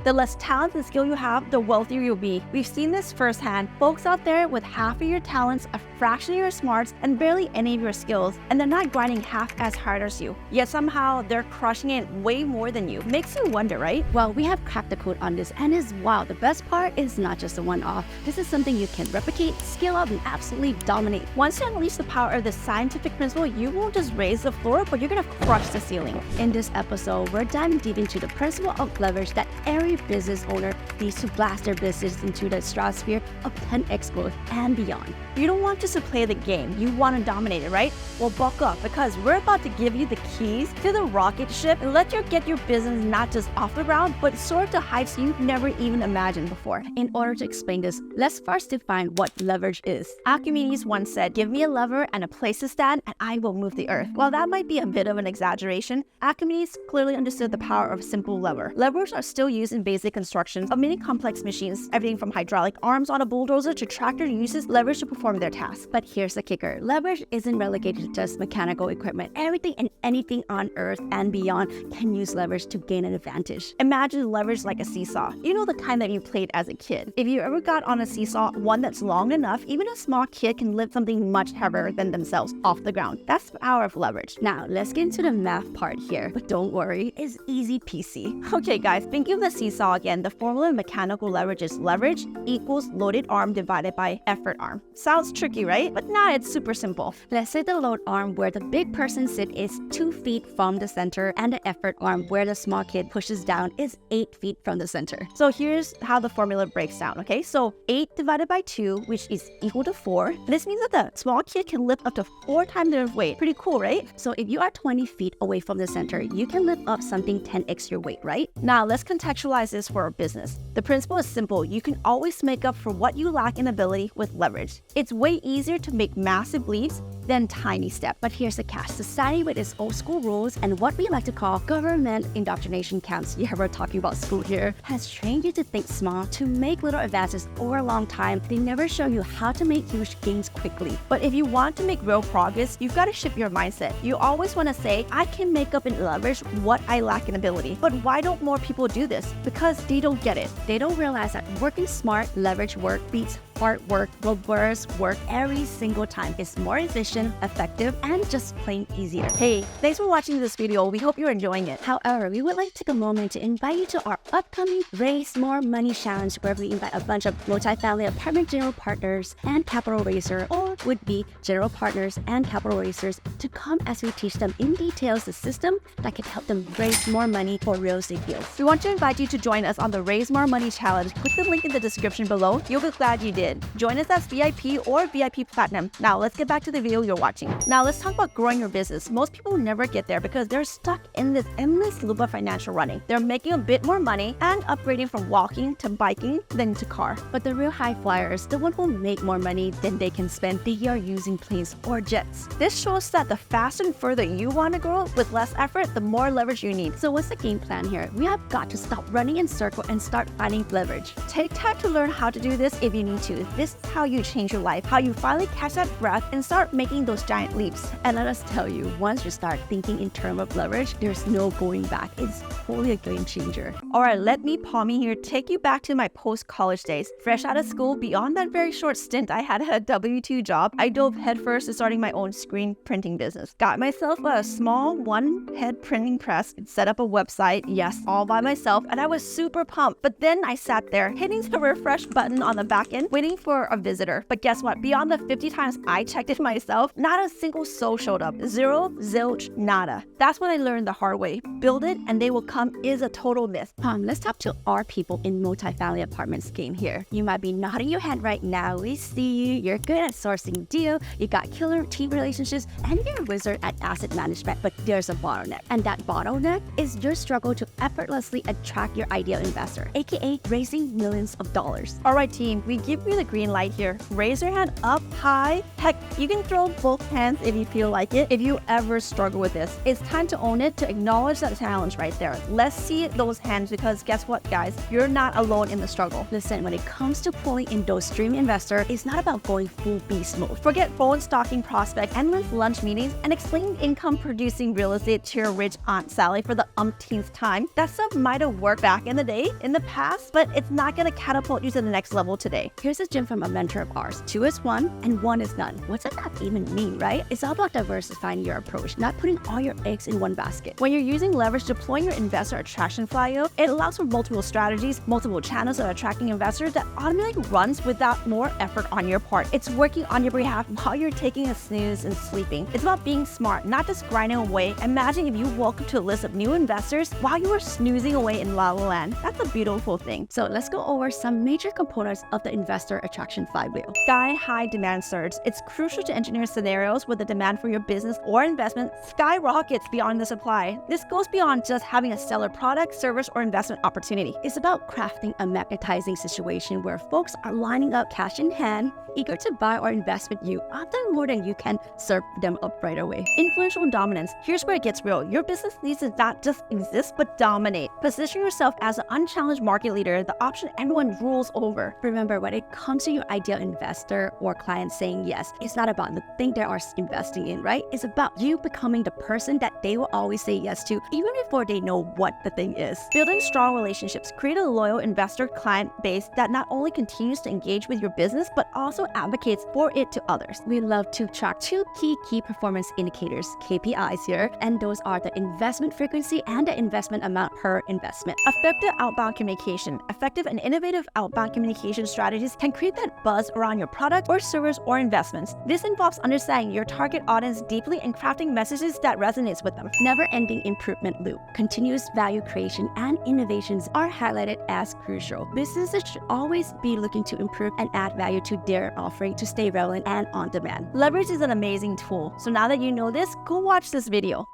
The less talent and skill you have, the wealthier you'll be. We've seen this firsthand. Folks out there with half of your talents, a fraction of your smarts, and barely any of your skills, and they're not grinding half as hard as you. Yet somehow they're crushing it way more than you. Makes you wonder, right? Well, we have cracked the code on this, and it's wow. The best part is not just a one-off. This is something you can replicate, scale up, and absolutely dominate. Once you unleash the power of the scientific principle, you won't just raise the floor, but you're gonna crush the ceiling. In this episode, we're diving deep into the principle of leverage that every business owner needs to blast their business into the stratosphere of 10x growth and beyond. You don't want just to play the game, you want to dominate it, right? Well, buckle up, because we're about to give you the keys to the rocket ship and let you get your business not just off the ground, but soar to heights you've never even imagined before. In order to explain this, let's first define what leverage is. Archimedes once said, "Give me a lever and a place to stand, and I will move the earth." While that might be a bit of an exaggeration, Archimedes clearly understood the power of a simple lever. Levers are still used in basic constructions of many complex machines. Everything from hydraulic arms on a bulldozer to tractor uses leverage to perform their tasks. But here's the kicker. Leverage isn't relegated to just mechanical equipment. Everything and anything on earth and beyond can use leverage to gain an advantage. Imagine leverage like a seesaw. You know, the kind that you played as a kid. If you ever got on a seesaw, one that's long enough, even a small kid can lift something much heavier than themselves off the ground. That's the power of leverage. Now, let's get into the math part here. But don't worry, it's easy peasy. Okay guys, thinking of the seesaw again, the formula of mechanical leverage is leverage equals loaded arm divided by effort arm. Sounds tricky, right? But nah, it's super simple. Let's say the load arm where the big person sits is 2 feet from the center, and the effort arm where the small kid pushes down is 8 feet from the center. So here's how the formula breaks down, okay? So 8 divided by 2, which is equal to 4. This means that the small kid can lift up to 4 times their weight. Pretty cool, right? So if you are 20 feet away from the center, you can lift up something 10x your weight, right? Now let's contextualize this for a business. The principle is simple. You can always make up for what you lack in ability with leverage. It's way easier to make massive leaps than tiny steps. But here's the catch. Society with its old school rules and what we like to call government indoctrination camps, yeah, we're talking about school here, has trained you to think small, to make little advances over a long time. They never show you how to make huge gains quickly. But if you want to make real progress, you've got to shift your mindset. You always want to say, I can make up in leverage what I lack in ability. But why don't more people do this? Because they don't get it. They don't realize that working smart, leverage work beats hard work, reverse work every single time. It's more efficient, effective, and just plain easier. Hey, thanks for watching this video. We hope you're enjoying it. However, we would like to take a moment to invite you to our upcoming Raise More Money Challenge, where we invite a bunch of multifamily apartment general partners and capital raisers, or would-be general partners and capital raisers, to come as we teach them in details the system that can help them raise more money for real estate deals. We want to invite you to join us on the Raise More Money Challenge. Click the link in the description below. You'll be glad you did. Join us as VIP or VIP Platinum. Now let's get back to the video you're watching. Now let's talk about growing your business. Most people never get there because they're stuck in this endless loop of financial running. They're making a bit more money and upgrading from walking to biking then to car. But the real high flyers, the one who make more money than they can spend, they are using planes or jets. This shows that the faster and further you want to grow with less effort, the more leverage you need. So what's the game plan here? We have got to stop running in circle and start finding leverage. Take time to learn how to do this if you need to. This is how you change your life, how you finally catch that breath and start making those giant leaps. And let us tell you, once you start thinking in terms of leverage, there's no going back. It's totally a game changer. All right, let me, Palmy here, take you back to my post-college days. Fresh out of school, beyond that very short stint I had a W-2 job, I dove headfirst to starting my own screen printing business. Got myself a small one-head printing press, set up a website, yes, all by myself, and I was super pumped. But then I sat there, hitting the refresh button on the back end, waiting for a visitor. But guess what? Beyond the 50 times I checked it myself, not a single soul showed up. Zero, zilch, nada. That's when I learned the hard way. Build it and they will come is a total myth. Let's talk to our people in multifamily apartments game here. You might be nodding your head right now. We see you. You're good at sourcing deal. You got killer team relationships and you're a wizard at asset management. But there's a bottleneck. And that bottleneck is your struggle to effortlessly attract your ideal investor, aka raising millions of dollars. All right, team, we give you the green light here. Raise your hand up high. Heck, you can throw both hands if you feel like it. If you ever struggle with this, it's time to own it, to acknowledge that challenge right there. Let's see those hands, because guess what, guys? You're not alone in the struggle. Listen, when it comes to pulling in those dream investors, it's not about going full beast mode. Forget phone stalking prospects, endless lunch meetings, and explaining income-producing real estate to your rich Aunt Sally for the umpteenth time. That stuff might have worked back in the day, in the past, but it's not going to catapult you to the next level today. Here's a gem from a mentor of ours. 2 is 1 and 1 is none. What's that even mean, right? It's all about diversifying your approach, not putting all your eggs in one basket. When you're using leverage deploying your investor attraction flywheel, it allows for multiple strategies, multiple channels of attracting investors that automatically runs without more effort on your part. It's working on your behalf while you're taking a snooze and sleeping. It's about being smart, not just grinding away. Imagine if you woke up to a list of new investors while you were snoozing away in La La Land. That's a beautiful thing. So let's go over some major components of the investor attraction flywheel. Sky-high demand surge. It's crucial to engineer scenarios where the demand for your business or investment skyrockets beyond the supply. This goes beyond just having a stellar product, service, or investment opportunity. It's about crafting a magnetizing situation where folks are lining up cash in hand, eager to buy or invest with you, often more than you can serve them up right away. Influential dominance. Here's where it gets real. Your business needs to not just exist, but dominate. Position yourself as an unchallenged market leader, the option everyone rules over. Remember, when it comes to your ideal investor or client saying yes, it's not about the thing they are investing in, right? It's about you becoming the person that they will always say yes to, even before they know what the thing is. Building strong relationships. Create a loyal investor client base that not only continues to engage with your business, but also advocates for it to others. We love to track 2 key performance indicators, KPIs here, and those are the investment frequency and the investment amount per investment. Effective outbound communication. Effective and innovative outbound communication strategies can create that buzz around your product or service or investments. This involves understanding your target audience deeply and crafting messages that resonates with them. Never-ending improvement loop. Continuous value creation and innovations are highlighted as crucial. Businesses should always be looking to improve and add value to their offering to stay relevant and on demand. Leverage is an amazing tool. So now that you know this, go watch this video.